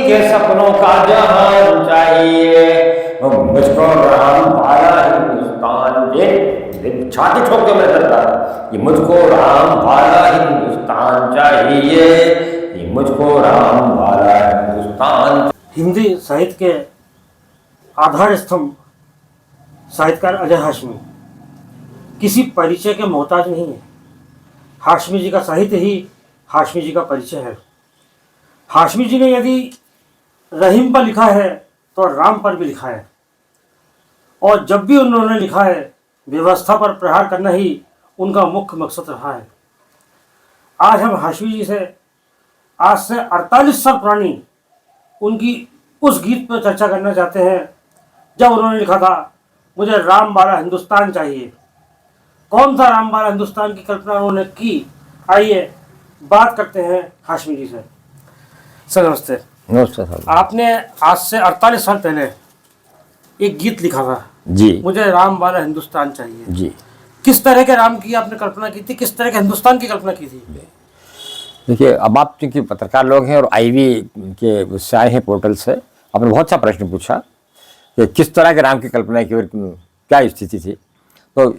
के सपनों का जहान चाहिए, मुझको राम वाला हिंदुस्तान। ये छाती ठोक के मैं करता, ये मुझको राम वाला हिंदुस्तान चाहिए, ये मुझको राम वाला हिंदुस्तान। हिंदी साहित्य के आधार स्तंभ साहित्यकार अजय हाशमी किसी परिचय के मोहताज नहीं है। हाशमी जी का साहित्य ही हाशमी जी का परिचय है। हाशमी जी ने यदि रहीम पर लिखा है तो राम पर भी लिखा है, और जब भी उन्होंने लिखा है व्यवस्था पर प्रहार करना ही उनका मुख्य मकसद रहा है। आज हम हाशमी जी से आज से 48 साल पुरानी उनकी उस गीत पर चर्चा करना चाहते हैं जब उन्होंने लिखा था, मुझे राम वाला हिंदुस्तान चाहिए। कौन सा राम वाला हिंदुस्तान की कल्पना उन्होंने की, आइए बात करते हैं हाशमी जी से। सर नमस्ते। नमस्ते सर। आपने आज से 48 साल पहले एक गीत लिखा था जी, मुझे राम वाला हिंदुस्तान चाहिए। जी, किस तरह के राम की आपने कल्पना की थी, किस तरह के हिंदुस्तान की कल्पना की थी? देखिए, अब आप चूँकि पत्रकार लोग हैं और आईवी के उससे आए हैं पोर्टल से, आपने बहुत सा प्रश्न पूछा कि किस तरह के राम की कल्पना की और क्या स्थिति थी। तो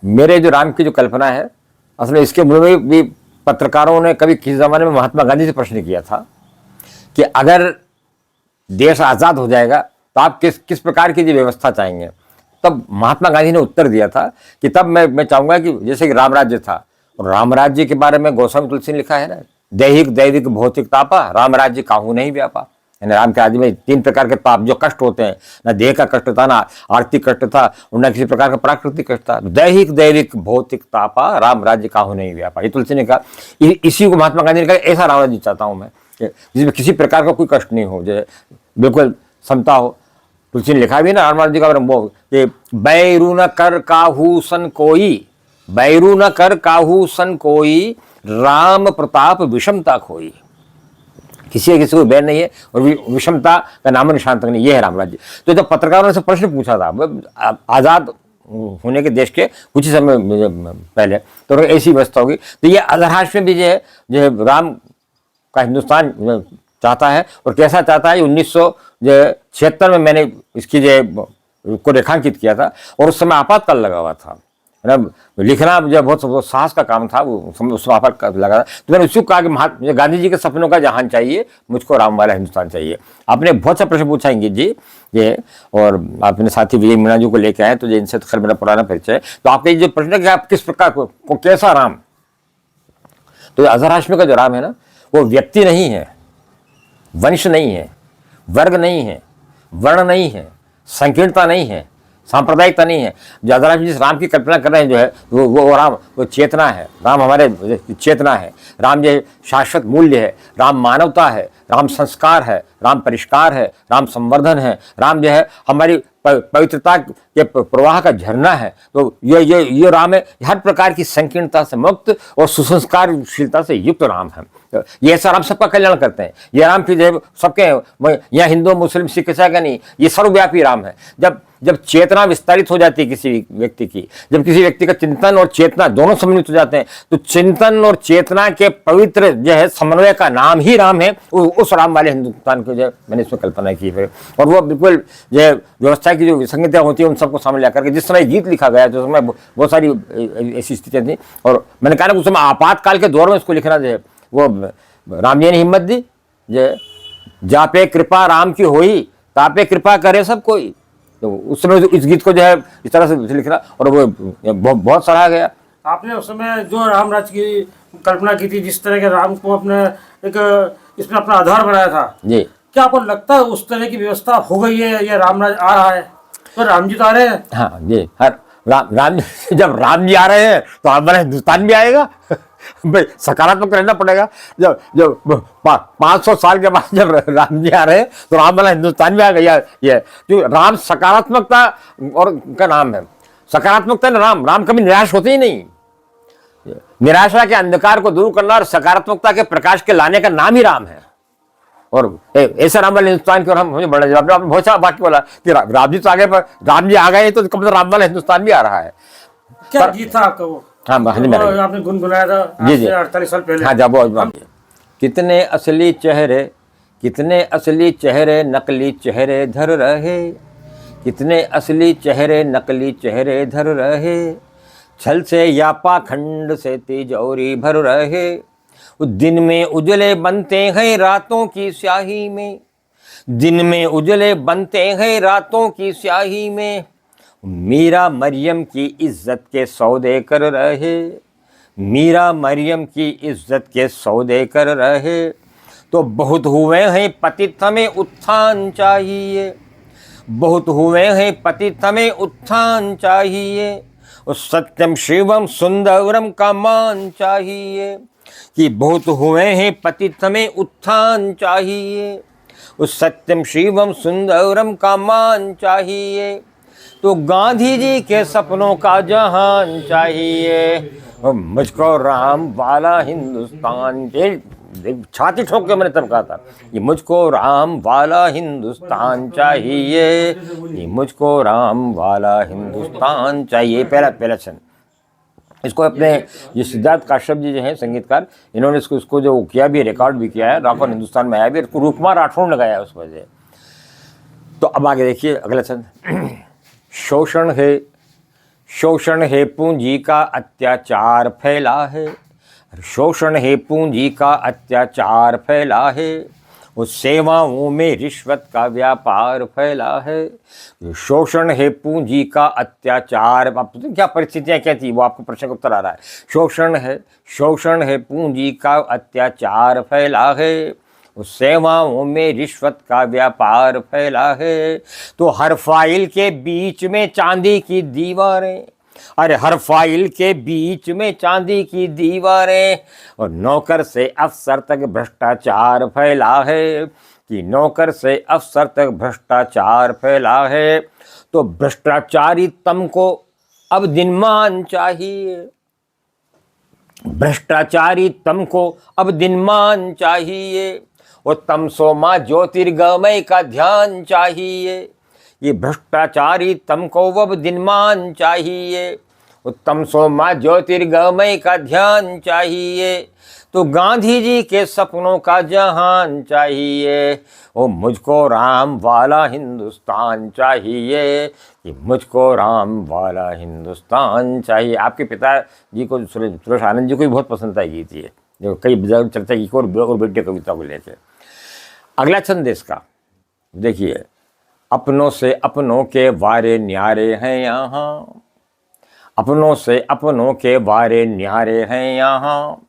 मेरे जो राम की जो कल्पना है, असल में इसके मूल में भी पत्रकारों ने कभी किसी ज़माने में महात्मा गांधी से प्रश्न किया था कि अगर देश आज़ाद हो जाएगा तो आप किस प्रकार की जो व्यवस्था चाहेंगे। तब महात्मा गांधी ने उत्तर दिया था कि तब मैं चाहूँगा कि जैसे कि राम राज्य था, और राम राज्य के बारे में गोस्वामी तुलसी ने लिखा है ना, दैहिक दैविक भौतिक तापा राम राज्य काहू नहीं व्यापा। यानी राम के राज्य में 3 प्रकार के ताप जो कष्ट होते हैं, ना देह का कष्ट था, ना आर्थिक कष्ट था, और न किसी प्रकार का प्राकृतिक कष्ट था। दैहिक दैविक भौतिक तापा राम राज्य काहू नहीं व्यापा, ये तुलसी ने कहा। इसी को महात्मा गांधी ने कहा, ऐसा राम राज्य चाहता हूँ मैं जिसमें किसी प्रकार का कोई कष्ट नहीं हो, जो बिल्कुल समता हो। तुलसी ने लिखा भी ना राम राज्य का कि बैरू न कर काहू सन कोई, बैरू न कर काहू सन कोई, राम प्रताप विषमता खोई। किसी को बैर नहीं है और विषमता का नाम निशान तक नहीं, ये है राम राज्य। तो जब पत्रकारों ने से प्रश्न पूछा था आज़ाद होने के देश के कुछ ही समय पहले, तो ऐसी व्यवस्था होगी। तो ये अजहर हाशमी भी जो राम का हिंदुस्तान चाहता है, और कैसा चाहता है। 1976 में मैंने इसकी को रेखांकित किया था, और उस समय आपातकाल लगा हुआ था ना, लिखना जो बहुत साहस का काम था, वो उसमें आपातकाल लगा था। तो मैंने उसको कहा कि गांधी जी के सपनों का जहान चाहिए, मुझको राम वाला हिंदुस्तान चाहिए। आपने बहुत सा प्रश्न पूछाएंगे जी ये, और आपने साथी विजय मीणा जी को लेकर आए, तो इनसे तो खैर मेरा पुराना परिचय है। तो आपके जो प्रश्न है कि आप किस प्रकार को कैसा राम, तो अजहर हाशमी का जो राम है ना, वो व्यक्ति नहीं है, वंश नहीं है, वर्ग नहीं है, वर्ण नहीं है, संकीर्णता नहीं है, सांप्रदायिकता नहीं है। जो अजहर हाशमी जिस राम की कल्पना कर रहे हैं जो है, वो राम वो चेतना है। राम हमारे चेतना है, राम जो शाश्वत मूल्य है, राम मानवता है, राम संस्कार है, राम परिष्कार है, राम संवर्धन है, राम जो है हमारी पवित्रता के प्रवाह का झरना है। तो ये राम है, हर प्रकार की संकीर्णता से मुक्त और सुसंस्कारशीलता से युक्त राम है। तो ये ऐसा राम सबका कल्याण करते हैं। ये राम की जो सबके, यहाँ हिंदू मुस्लिम सिख ईसाई का नहीं, ये सर्वव्यापी राम है। जब चेतना विस्तारित हो जाती है किसी व्यक्ति की, जब किसी व्यक्ति का चिंतन और चेतना दोनों सम्मिलित हो जाते हैं, तो चिंतन और चेतना के पवित्र जो है समन्वय का नाम ही राम है। उस राम वाले हिंदुस्तान को जो मैंने इसमें कल्पना की है, और वो बिल्कुल जो व्यवस्था की जो विसंगतियाँ होती है उन सबको सामने ला करके, जिस समय गीत लिखा गया तो उस समय बहुत सारी ऐसी स्थितियाँ थी, और मैंने कहा ना उस समय आपातकाल के दौर में इसको लिखना जो है, वो राम जी ने हिम्मत दी। जो जा पे कृपा राम की होई, तापे कृपा करे सब कोई। तो उस समय इस गीत को जो है इस तरह से लिखना, और वो बहुत सराहा गया। आपने उस समय जो राम राज्य की कल्पना की थी, जिस तरह के राम को अपने एक इसमें अपना आधार बनाया था जी, क्या आपको लगता है उस तरह की व्यवस्था हो गई है, ये राम राज्य आ रहा है, तो राम जी तो आ रहे हैं? हाँ जी, हर राम जब राम जी आ रहे हैं तो हमारा हिंदुस्तान भी आएगा। भाई सकारात्मक रहना पड़ेगा। जब 500 साल के बाद जब राम जी आ रहे हैं तो राम वाला हिंदुस्तान भी आ गया। ये जो राम सकारात्मकता और का नाम है, सकारात्मकता ना, राम कभी निराश होते ही नहीं। निराशा के अंधकार को दूर करना और सकारात्मकता के प्रकाश के लाने का नाम ही राम है। और ऐसा राम वाले हिंदुस्तान की ओर हम बढ़ना चाहिए। आपने बहुत सारा वाक्य बोला कि राम जी तो आगे, पर राम जी आ गए तो कब तक राम वाला हिंदुस्तान भी आ रहा है। क्या गीत था आपका वो? हाँ, आपने गुनगुनाया था जी जी 48 साल पहले। हाँ, जब कितने असली चेहरे कितने असली चेहरे नकली चेहरे धर रहे, कितने असली चेहरे नकली चेहरे धर रहे, छल से या पाखंड से तिजोरी भर रहे। दिन में उजले बनते हैं रातों की स्याही में, दिन में उजले बनते हैं रातों की स्याही में। मीरा मरियम की इज्जत के सौदे कर रहे, मीरा मरियम की इज्जत के सौदे कर रहे। तो बहुत हुए हैं पतित हमें उत्थान चाहिए, बहुत हुए हैं पतित हमें उत्थान चाहिए। उस सत्यम शिवम सुंदरम का मान चाहिए, कि बहुत हुए हैं पतित हमें उत्थान चाहिए। उस सत्यम शिवम सुंदरम का मान चाहिए। तो गांधी जी के सपनों का जहान चाहिए, मुझको राम वाला हिंदुस्तान। छाती ठोक के मैंने तब कहा था, ये मुझको राम वाला हिंदुस्तान चाहिए, ये मुझको राम वाला हिंदुस्तान चाहिए। पहला छंद इसको अपने ये सिद्धार्थ काश्यप जी जो हैं संगीतकार, इन्होंने इसको जो किया भी, रिकॉर्ड भी किया है, रॉक ऑन हिंदुस्तान में आया भी, इसको रूपकुमार राठौड़ ने गाया उस वजह। तो अब आगे देखिए अगला छंद। शोषण है पूंजी का अत्याचार फैला है, शोषण है पूंजी का अत्याचार फैला है। उस सेवाओं में रिश्वत का व्यापार फैला है। शोषण है पूंजी का अत्याचार, आप क्या परिस्थितियाँ क्या थी वो आपको प्रश्न का उत्तर आ रहा है। शोषण है पूंजी का अत्याचार फैला है, उस सेवाओं में रिश्वत का व्यापार फैला है। तो हर फाइल के बीच में चांदी की दीवारें, अरे हर फाइल के बीच में चांदी की दीवारें। और नौकर से अफसर तक भ्रष्टाचार फैला है, कि नौकर से अफसर तक भ्रष्टाचार फैला है। तो भ्रष्टाचारी तम को अब दिनमान चाहिए, भ्रष्टाचारी तम को अब दिनमान चाहिए। और तमसो माँ ज्योतिर्गमय का ध्यान चाहिए, ये भ्रष्टाचारी तम को अब दिनमान चाहिए। उत्तम सोमा ज्योतिर्गमय का ध्यान चाहिए। तो गांधी जी के सपनों का जहान चाहिए। ओ मुझको राम वाला हिंदुस्तान चाहिए, कि मुझको राम वाला हिंदुस्तान चाहिए। आपके पिताजी को सुरेश आनंद जी को भी बहुत पसंद आई गीत ये, जो कई बुजुर्ग चर्चा की और बेटे कविता को लेकर। अगला छंद इसका देखिए। अपनों से अपनों के वारे न्यारे हैं यहाँ, अपनों से अपनों के वारे न्यारे हैं यहाँ,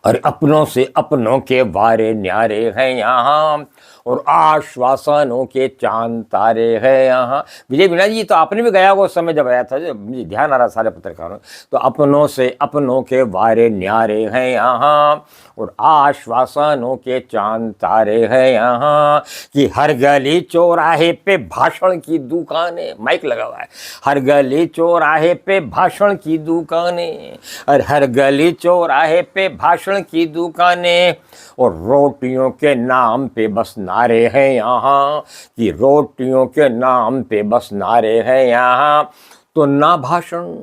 और अपनों से अपनों के वारे न्यारे हैं यहाँ, और आश्वासनों के चांद तारे हैं यहाँ। विजय वीणा जी तो आपने भी गाया उस समय जब आया था, जब मुझे ध्यान आ रहा सारे पत्रकारों। तो अपनों से अपनों के वारे न्यारे हैं यहाँ, और आश्वासनों के चांद तारे हैं यहाँ। कि हर गली चौराहे पे भाषण की दुकानें, माइक लगा हुआ है, हर गली चौराहे पे भाषण की दुकानें, और हर गली चौराहे पे भाषण की दुकानें। और रोटियों के नाम पे बस नारे हैं यहाँ, कि रोटियों के नाम पे बस नारे हैं यहाँ। तो ना भाषण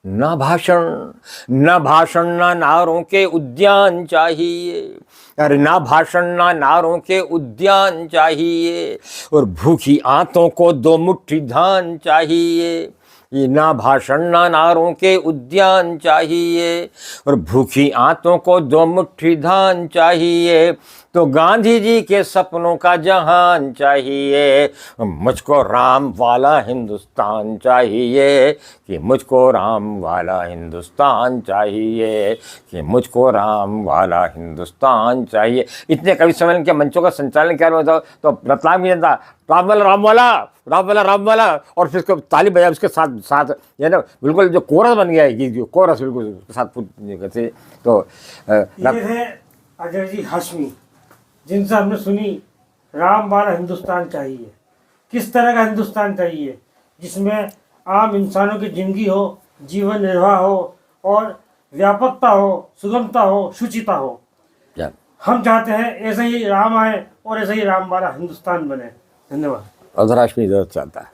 ना भाषण ना भाषण ना नारों के उद्यान चाहिए, अरे ना भाषण ना नारों के उद्यान चाहिए। और भूखी आंतों को दो मुट्ठी धान चाहिए, ये ना भाषण ना नारों के उद्यान चाहिए। और भूखी आंतों को दो मुट्ठी धान चाहिए। तो गांधी जी के सपनों का जहान चाहिए। मुझको राम वाला हिंदुस्तान चाहिए, कि मुझको राम वाला हिंदुस्तान चाहिए, कि मुझको राम वाला हिंदुस्तान चाहिए। इतने कवि सम्मेलन के मंचों का संचालन क्या होता तो रतलाम की जनता राम वाला राम वाला राम वाला राम वाला, और फिर उसको ताली बजा उसके साथ साथ ये ना बिल्कुल जो कोरस बन गया है गीत, जो कोरस बिल्कुल उसके साथ करते। तो ये थे अजय जी हाशमी, जिनसे हमने सुनी राम वाला हिंदुस्तान चाहिए। किस तरह का हिंदुस्तान चाहिए, जिसमें आम इंसानों की जिंदगी हो, जीवन निर्वाह हो, और व्यापकता हो, सुगमता हो, शुचिता हो। हम चाहते हैं ऐसे ही राम आए और ऐसे ही राम वाला हिंदुस्तान बने। धन्यवाद। अधराष्ट्रीय जरूरत चाहता है।